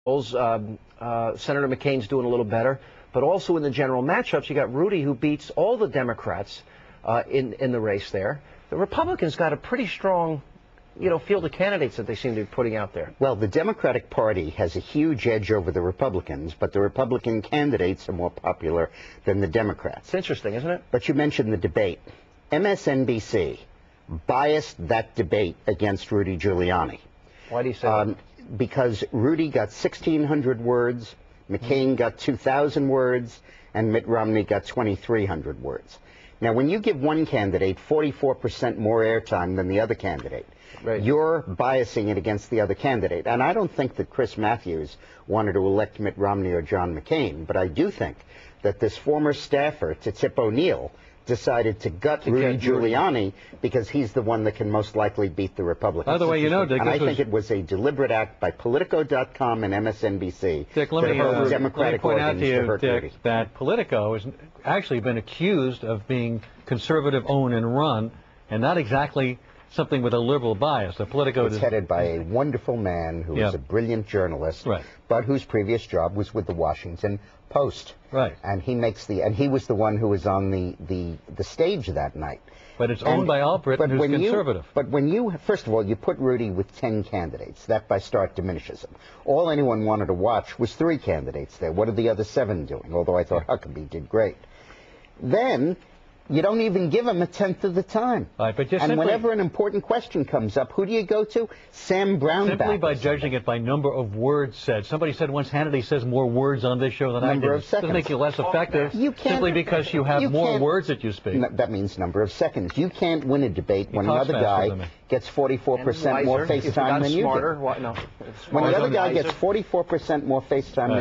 Senator McCain's doing a little better, but also in the general matchups, you got Rudy, who beats all the Democrats in the race there. The Republicans got a pretty strong, field of candidates that they seem to be putting out there. Well, the Democratic Party has a huge edge over the Republicans, but the Republican candidates are more popular than the Democrats. It's interesting, isn't it? But you mentioned the debate. MSNBC biased that debate against Rudy Giuliani. Why do you say that? Because Rudy got 1,600 words, McCain got 2,000 words, and Mitt Romney got 2,300 words. Now, when you give one candidate 44% more airtime than the other candidate, right, you're biasing it against the other candidate. And I don't think that Chris Matthews wanted to elect Mitt Romney or John McCain, but I do think that this former staffer to Tip O'Neill decided to gut Rudy Giuliani because he's the one that can most likely beat the Republicans. By the way, Dick, and I think it was a deliberate act by Politico.com and MSNBC. Dick, let me point out to you, Dick, that Politico has actually been accused of being conservative-owned and run, and not exactly something with a liberal bias. The Politico is headed by a wonderful man who is a brilliant journalist, right, but whose previous job was with the Washington Post. Right. And he was the one who was on the stage that night. But it's owned by Al Britton, who's conservative. But when you, first of all, you put Rudy with 10 candidates, that by start diminishes him. All anyone wanted to watch was 3 candidates there. What are the other 7 doing? Although I thought Huckabee did great. Then you don't even give him a tenth of the time. Right, but just and whenever an important question comes up, who do you go to? Sam Brownback. Simply by judging it by number of words said. Somebody said once Hannity says more words on this show than I do. Number of seconds. Doesn't make you less effective simply because you have more words that you speak. That means number of seconds. You can't win a debate when another guy gets 44% more face time than you do. No, when the other guy gets 44% more face time than